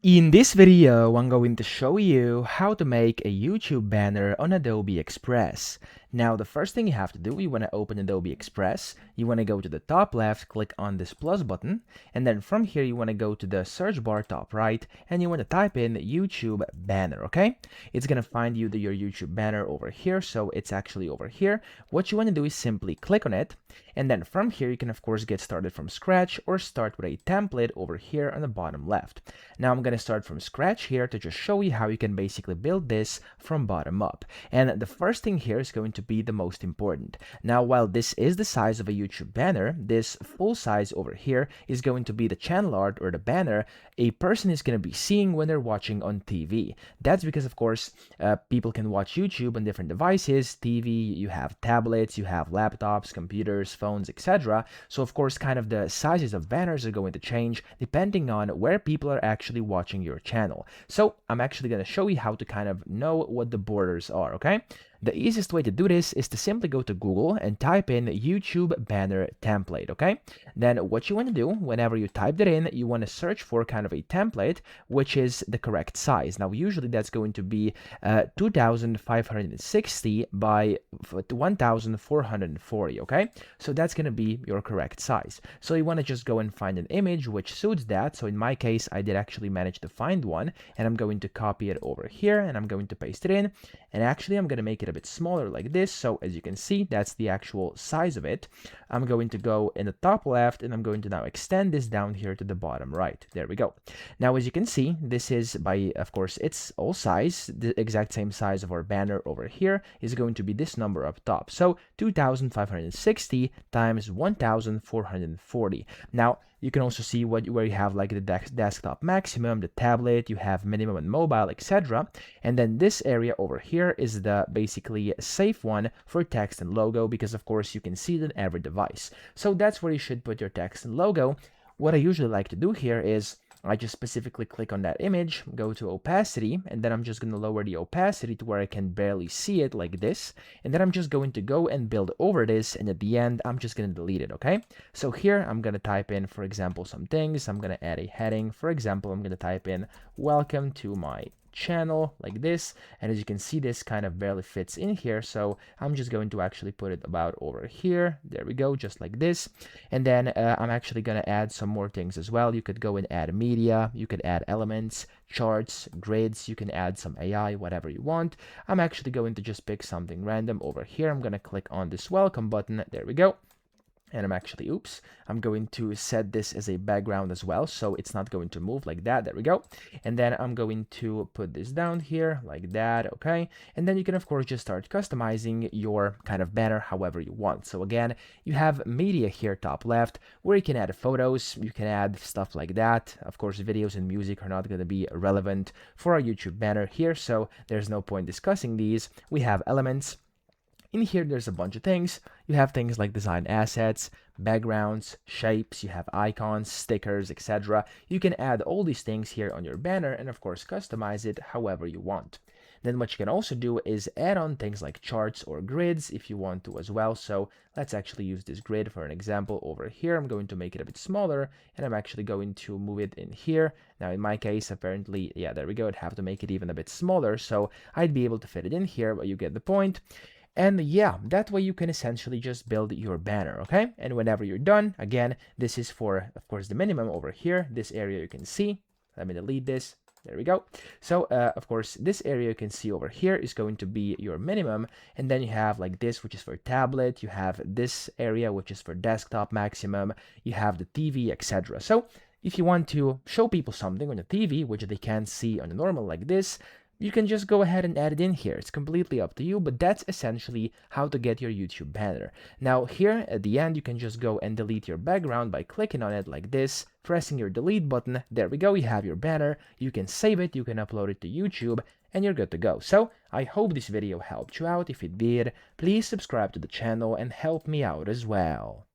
In this video, I'm going to show you how to make a YouTube banner on Adobe Express. Now, the first thing you have to do, you want to open Adobe Express. You want to go to the top left, click on this plus button, and then from here, you want to go to the search bar top right, and you want to type in YouTube banner, okay? It's going to find you your YouTube banner over here, so it's actually over here. What you want to do is simply click on it, and then from here, you can of course get started from scratch or start with a template over here on the bottom left. Now, I'm going to start from scratch here to just show you how you can basically build this from bottom up. And the first thing here is going to be the most important. Now, while this is the size of a YouTube banner, this full size over here is going to be the channel art or the banner a person is going to be seeing when they're watching on TV. That's because, of course, people can watch YouTube on different devices, TV, you have tablets, you have laptops, computers, phones, etc. So, of course, kind of the sizes of banners are going to change depending on where people are actually watching your channel. So I'm actually going to show you how to kind of know what the borders are, okay? The easiest way to do this is to simply go to Google and type in YouTube banner template, okay? Then what you want to do, whenever you type that in, you want to search for kind of a template which is the correct size. Now, usually that's going to be 2560 by 1440, okay? So that's going to be your correct size. So you want to just go and find an image which suits that. So in my case, I did actually manage to find one, and I'm going to copy it over here, and I'm going to paste it in, and actually I'm going to make it a bit smaller like this. So as you can see, that's the actual size of it. I'm going to go in the top left, and I'm going to now extend this down here to the bottom right. There we go. Now, as you can see, this is by, of course, it's all size. The exact same size of our banner over here is going to be this number up top. So 2560 times 1440. Now, you can also see where you have like the desktop maximum, the tablet, you have minimum and mobile, etc. And then this area over here is the basically safe one for text and logo, because of course you can see it on every device. So that's where you should put your text and logo. What I usually like to do here is I just specifically click on that image, go to opacity, and then I'm just going to lower the opacity to where I can barely see it like this. And then I'm just going to go and build over this, and at the end, I'm just going to delete it, okay? So here, I'm going to type in, for example, some things. I'm going to add a heading. For example, I'm going to type in, welcome to my channel, like this. And as you can see, this kind of barely fits in here, so I'm just going to actually put it about over here. There we go, just like this. And then I'm actually going to add some more things as well. You could go and add media, you could add elements, charts, grids, you can add some AI, whatever you want. I'm actually going to just pick something random over here. I'm going to click on this welcome button. There we go. And I'm going to set this as a background as well, so it's not going to move like that. There we go. And then I'm going to put this down here like that, okay? And then you can of course just start customizing your kind of banner however you want. So again, you have media here top left, where you can add photos, you can add stuff like that. Of course, videos and music are not going to be relevant for our YouTube banner here, so there's no point discussing these. We have elements. In here, there's a bunch of things. You have things like design assets, backgrounds, shapes, you have icons, stickers, etc. You can add all these things here on your banner and of course customize it however you want. Then what you can also do is add on things like charts or grids if you want to as well. So let's actually use this grid for an example over here. I'm going to make it a bit smaller, and I'm actually going to move it in here. Now in my case, apparently, yeah, there we go. I'd have to make it even a bit smaller, so I'd be able to fit it in here, but you get the point. And yeah, that way you can essentially just build your banner, okay? And whenever you're done, again, this is for, of course, the minimum over here. This area you can see. Let me delete this. There we go. So, of course, this area you can see over here is going to be your minimum. And then you have like this, which is for tablet. You have this area, which is for desktop maximum. You have the TV, etc. So, if you want to show people something on the TV, which they can't see on a normal like this, you can just go ahead and add it in here. It's completely up to you, but that's essentially how to get your YouTube banner. Now here at the end, you can just go and delete your background by clicking on it like this, pressing your delete button. There we go, you have your banner. You can save it, you can upload it to YouTube, and you're good to go. So I hope this video helped you out. If it did, please subscribe to the channel and help me out as well.